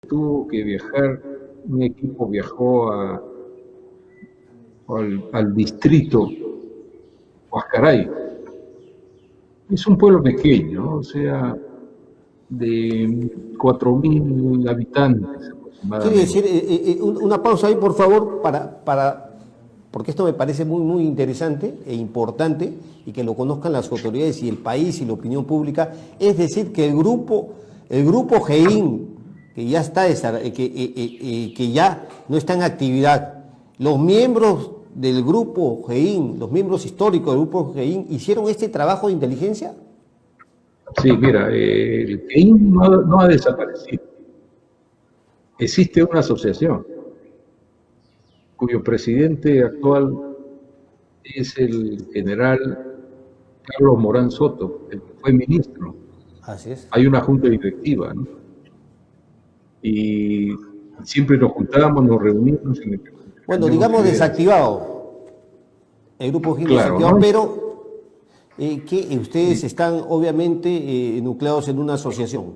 tuvo que viajar, un equipo viajó al distrito Huascaray. Es un pueblo pequeño, ¿no? O sea, de 4.000 habitantes Quiere aproximadamente. decir, una pausa ahí, por favor, porque esto me parece muy, muy interesante e importante y que lo conozcan las autoridades y el país y la opinión pública. Es decir, que el grupo GEIN, que ya está, que ya no está en actividad, los miembros del grupo GEIN, los miembros históricos del grupo GEIN, ¿hicieron este trabajo de inteligencia? Sí, mira, el CEIN no ha desaparecido. Existe una asociación cuyo presidente actual es el general Carlos Morán Soto, el que fue ministro. Así es. Hay una junta directiva, ¿no? Y siempre nos juntábamos, nos reunimos en el Bueno, digamos desactivado. El grupo GEIN claro, desactivado, ¿no? pero que ustedes están obviamente nucleados en una asociación.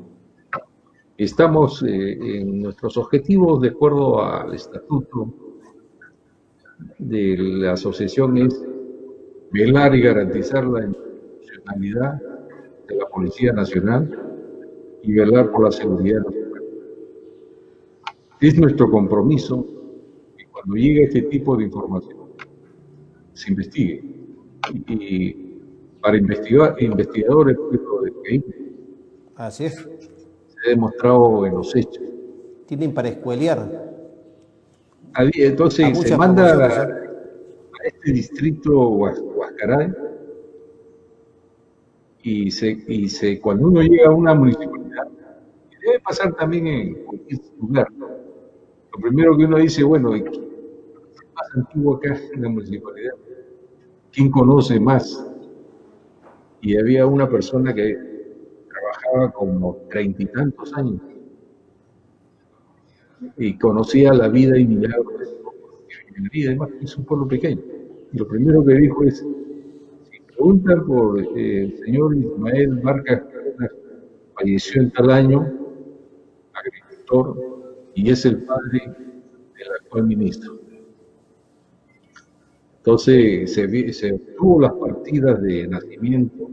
Estamos en nuestros objetivos, de acuerdo al estatuto de la asociación, es velar y garantizar la institucionalidad de la Policía Nacional y velar por la seguridad nacional. Es nuestro compromiso que cuando llegue este tipo de información se investigue. Y para investigadores de CEIN Así es. se ha demostrado en los hechos. Tienen para escuelear a Entonces se muchas manda poblaciones. a este distrito Huascaray y cuando uno llega a una municipalidad, y debe pasar también en cualquier lugar, lo primero que uno dice, bueno, ¿quién es más antiguo acá en la municipalidad? ¿Quién conoce más? Y había una persona que trabajaba como 30 y tantos años y conocía la vida y milagros y además es un pueblo pequeño. Y lo primero que dijo es, si preguntan por el señor Ismael Vargas Cárdenas, falleció en tal año, agricultor, y es el padre del actual ministro. Entonces se obtuvo las partidas de nacimiento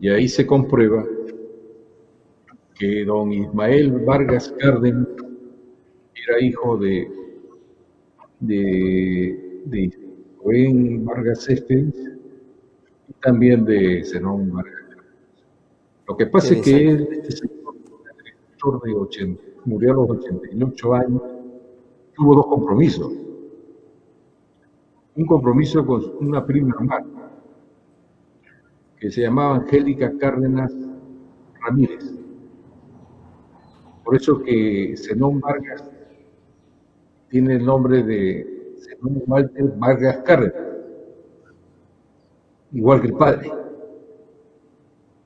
y ahí se comprueba que don Ismael Vargas Cárdenas era hijo de Rubén Vargas Céspedes y también de Zenón Vargas Cárdenas. Lo que pasa es que este señor, murió a los 88 años, tuvo dos compromisos. Un compromiso con una prima hermana que se llamaba Angélica Cárdenas Ramírez. Por eso que Zenón Vargas tiene el nombre de Zenón Walter Vargas Cárdenas, igual que el padre.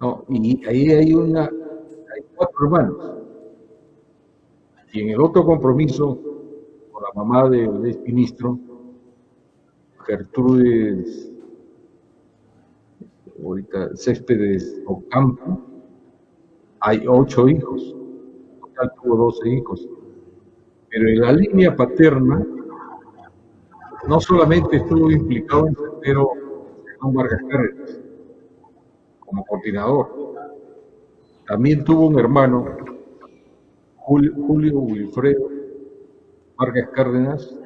¿No? Y ahí hay 4 hermanos. Y en el otro compromiso con la mamá del exministro, Gertrudes, ahorita Céspedes Ocampo, hay 8 hijos. En total tuvo 12 hijos. Pero en la línea paterna no solamente estuvo implicado en Sendero Zenón Vargas Cárdenas como coordinador, también tuvo un hermano, Julio Wilfredo Vargas Cárdenas,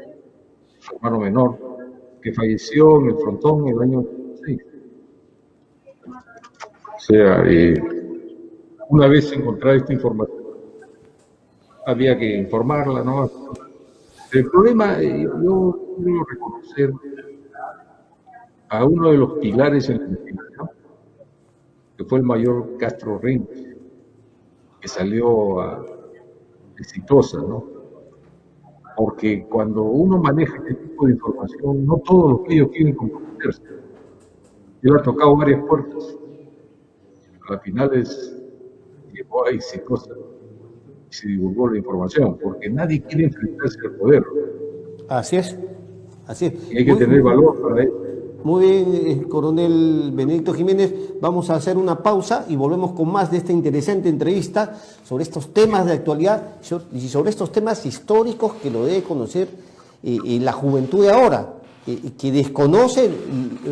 su hermano menor, que falleció en el frontón en el año 86. O sea, una vez encontrada esta información, había que informarla, ¿no? El problema, yo quiero reconocer a uno de los pilares en la investigación, que fue el mayor Castro Reyes, que salió exitosa, ¿no? Porque cuando uno maneja este tipo de información, no todos los que ellos quieren comprometerse. Yo le he tocado varias puertas, al final llegó a exitosa y se divulgó la información, porque nadie quiere enfrentarse al poder. Así es, así es. Y hay que tener valor para eso. Muy bien, coronel Benedicto Jiménez, vamos a hacer una pausa y volvemos con más de esta interesante entrevista sobre estos temas de actualidad y sobre estos temas históricos que lo debe conocer la juventud de ahora, que desconocen,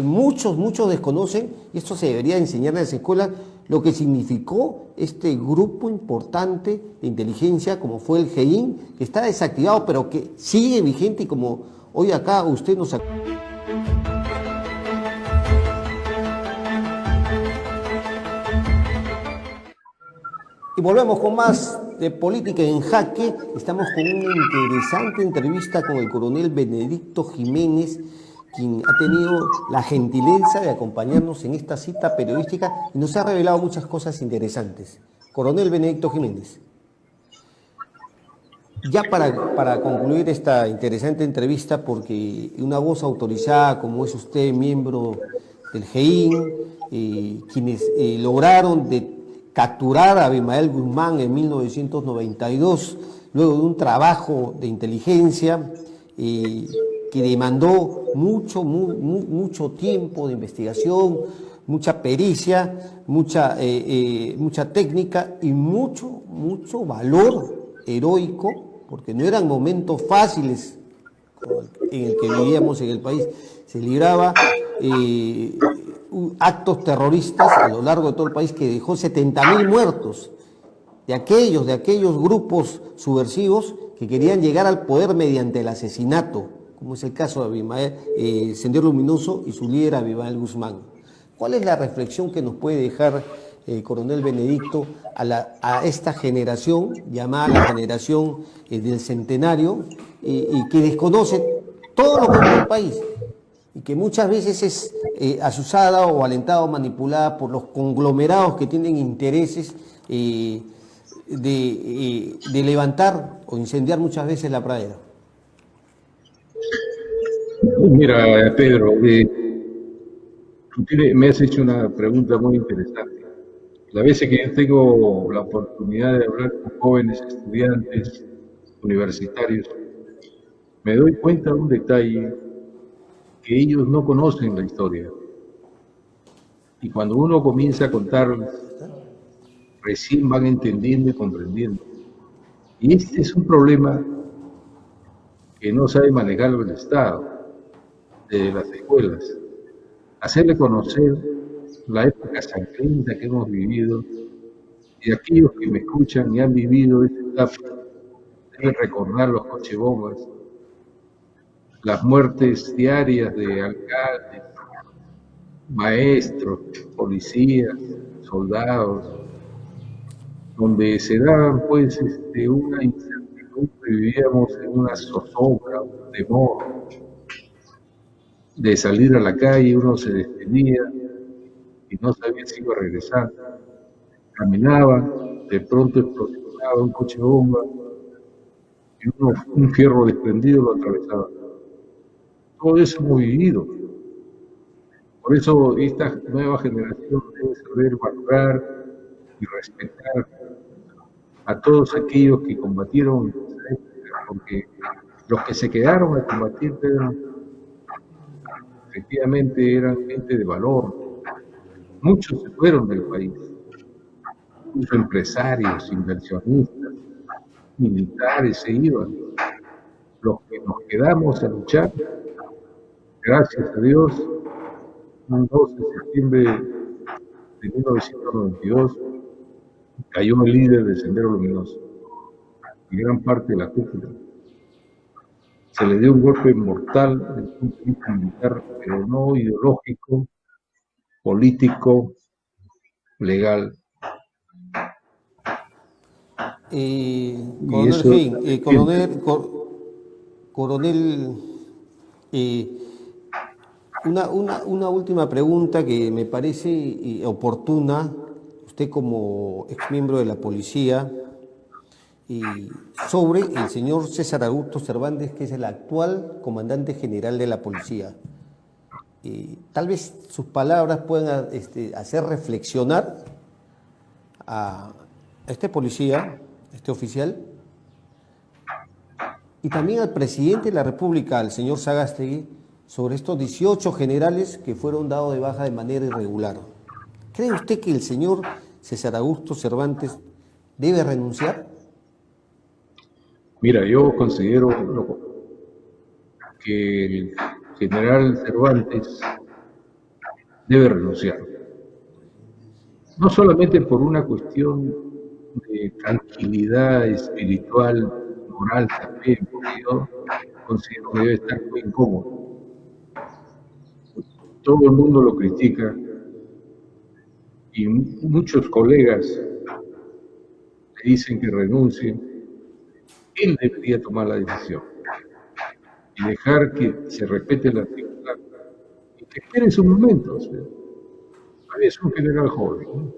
muchos desconocen, y esto se debería enseñar en las escuelas, lo que significó este grupo importante de inteligencia como fue el GEIN, que está desactivado pero que sigue vigente y como hoy acá usted nos... Y volvemos con más de Política en Jaque. Estamos con una interesante entrevista con el coronel Benedicto Jiménez, quien ha tenido la gentileza de acompañarnos en esta cita periodística y nos ha revelado muchas cosas interesantes. Coronel Benedicto Jiménez. Ya para concluir esta interesante entrevista, porque una voz autorizada como es usted, miembro del GEIN, quienes lograron capturar a Abimael Guzmán en 1992, luego de un trabajo de inteligencia que demandó mucho tiempo de investigación, mucha pericia, mucha técnica y mucho valor heroico, porque no eran momentos fáciles en el que vivíamos en el país. Se libraba actos terroristas a lo largo de todo el país que dejó 70.000 muertos de aquellos grupos subversivos que querían llegar al poder mediante el asesinato, como es el caso de Abimael, Sendero Luminoso y su líder Abimael Guzmán. ¿Cuál es la reflexión que nos puede dejar coronel Benedicto a esta generación llamada la generación del centenario y que desconoce todo lo que es el país y que muchas veces es asusada o alentada o manipulada por los conglomerados que tienen intereses de levantar o incendiar muchas veces la pradera? Mira, Pedro, me has hecho una pregunta muy interesante. Las veces que yo tengo la oportunidad de hablar con jóvenes estudiantes universitarios, me doy cuenta de un detalle, que ellos no conocen la historia. Y cuando uno comienza a contarles, recién van entendiendo y comprendiendo. Y este es un problema que no sabe manejar el Estado, de las escuelas. Hacerle conocer la época sangrienta que hemos vivido, y aquellos que me escuchan y han vivido esta etapa deben recordar los cochebombas, las muertes diarias de alcaldes, maestros, policías, soldados, donde se daban pues una incertidumbre, vivíamos en una zozobra, un temor de salir a la calle, uno se despedía y no sabía si iba a regresar. Caminaba, de pronto explosionaba un coche bomba y un fierro desprendido lo atravesaba. Todo eso hemos vivido. Por eso esta nueva generación debe saber valorar y respetar a todos aquellos que combatieron, porque los que se quedaron a combatir efectivamente eran gente de valor. Muchos se fueron del país, muchos empresarios, inversionistas, militares se iban. Los que nos quedamos a luchar, gracias a Dios, un 12 de septiembre de 1992 cayó el líder del Sendero Luminoso y gran parte de la cúpula. Se le dio un golpe mortal desde el punto de vista militar, pero no ideológico, político, legal. Coronel, una última pregunta que me parece oportuna, usted como ex miembro de la policía, sobre el señor César Augusto Cervantes, que es el actual comandante general de la policía. Tal vez sus palabras puedan hacer reflexionar a este policía, este oficial, y también al presidente de la República, al señor Sagasti, sobre estos 18 generales que fueron dados de baja de manera irregular. ¿Cree usted que el señor César Augusto Cervantes debe renunciar? Mira, yo considero que el general Cervantes debe renunciar. No solamente por una cuestión de tranquilidad espiritual, moral también, porque yo considero que debe estar muy incómodo. Todo el mundo lo critica y muchos colegas le dicen que renuncie. Él debería tomar la decisión y dejar que se respete la antigüedad y que espere sus momentos. Es un general joven, ¿no?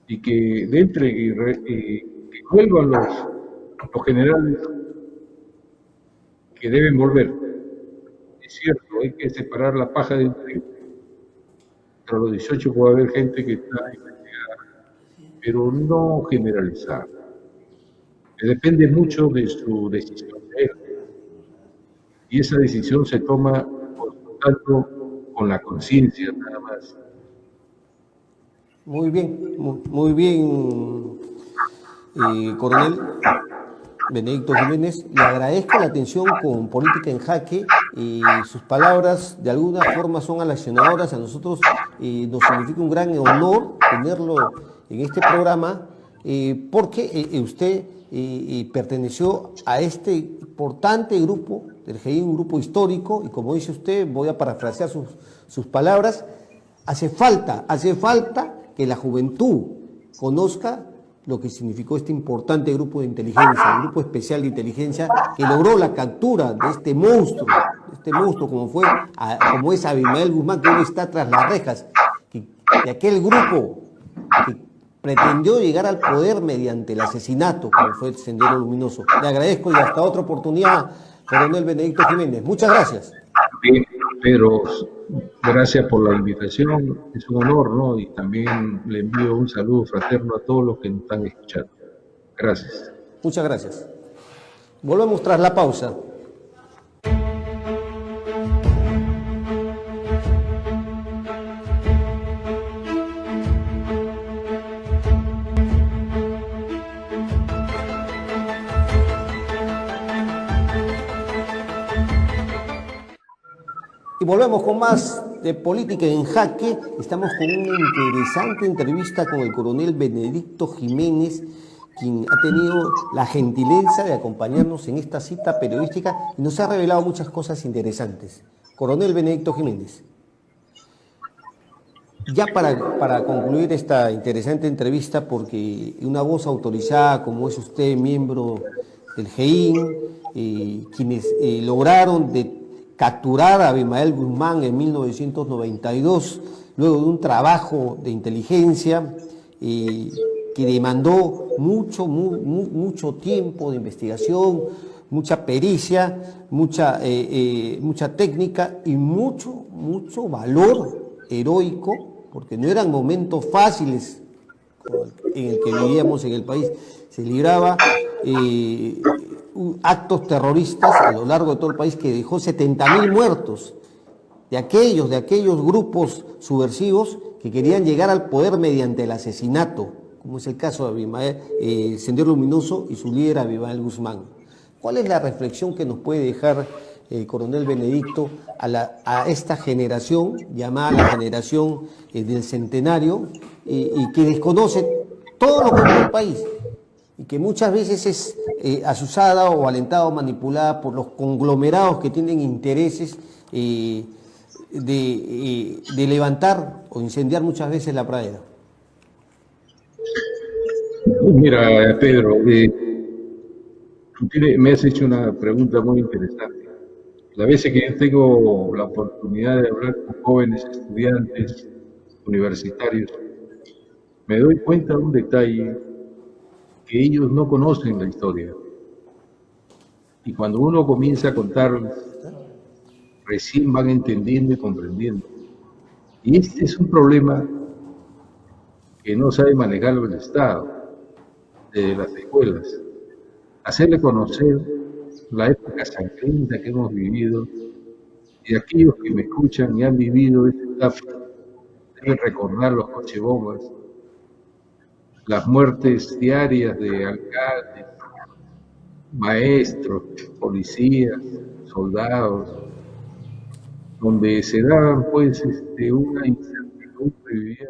Y que entre que vuelvan los generales que deben volver. Es cierto, hay que separar la paja del trigo. Entre los 18 puede haber gente que está investigada, pero no generalizar. Depende mucho de su decisión de él. Y esa decisión se toma, por lo tanto, con la conciencia nada más. Muy bien, muy bien, coronel Benedicto Jiménez. Le agradezco la atención con Política en Jaque y sus palabras de alguna forma son aleccionadoras. A nosotros nos significa un gran honor tenerlo en este programa porque usted perteneció a este importante grupo del GEI, un grupo histórico, y como dice usted, voy a parafrasear sus palabras, hace falta que la juventud conozca lo que significó este importante grupo de inteligencia, un grupo especial de inteligencia que logró la captura de este monstruo como es Abimael Guzmán, que hoy está tras las rejas, de aquel grupo que pretendió llegar al poder mediante el asesinato, como fue el Sendero Luminoso. Le agradezco y hasta otra oportunidad, coronel Benedicto Jiménez. Muchas gracias. Bien, pero gracias por la invitación, es un honor, ¿no? Y también le envío un saludo fraterno a todos los que nos están escuchando. Gracias. Muchas gracias. Volvemos tras la pausa. Y volvemos con más de Política en Jaque. Estamos con una interesante entrevista con el coronel Benedicto Jiménez, quien ha tenido la gentileza de acompañarnos en esta cita periodística y nos ha revelado muchas cosas interesantes. Coronel Benedicto Jiménez. Ya para concluir esta interesante entrevista, porque una voz autorizada como es usted, miembro del GEIN, quienes lograron capturar a Abimael Guzmán en 1992, luego de un trabajo de inteligencia que demandó mucho tiempo de investigación, mucha pericia, mucha técnica y mucho valor heroico, porque no eran momentos fáciles en el que vivíamos en el país. Se libraba actos terroristas a lo largo de todo el país que dejó 70.000 muertos de aquellos grupos subversivos que querían llegar al poder mediante el asesinato, como es el caso de Abimael, Sendero Luminoso y su líder Abimael Guzmán. ¿Cuál es la reflexión que nos puede dejar el coronel Benedicto a esta generación, llamada la generación del centenario, y que desconoce todo lo que es el país? Y que muchas veces es asusada o alentada o manipulada por los conglomerados que tienen intereses de levantar o incendiar muchas veces la pradera. Mira, Pedro, me has hecho una pregunta muy interesante. Las veces que yo tengo la oportunidad de hablar con jóvenes estudiantes universitarios, me doy cuenta de un detalle, que ellos no conocen la historia. Y cuando uno comienza a contarles, recién van entendiendo y comprendiendo. Y este es un problema que no sabe manejarlo el Estado, de las escuelas. Hacerle conocer la época sangrienta que hemos vivido Y aquellos que me escuchan y han vivido esa etapa deben recordar los cochebombas, las muertes diarias de alcaldes, maestros, policías, soldados, donde se daban pues una incertidumbre, vivían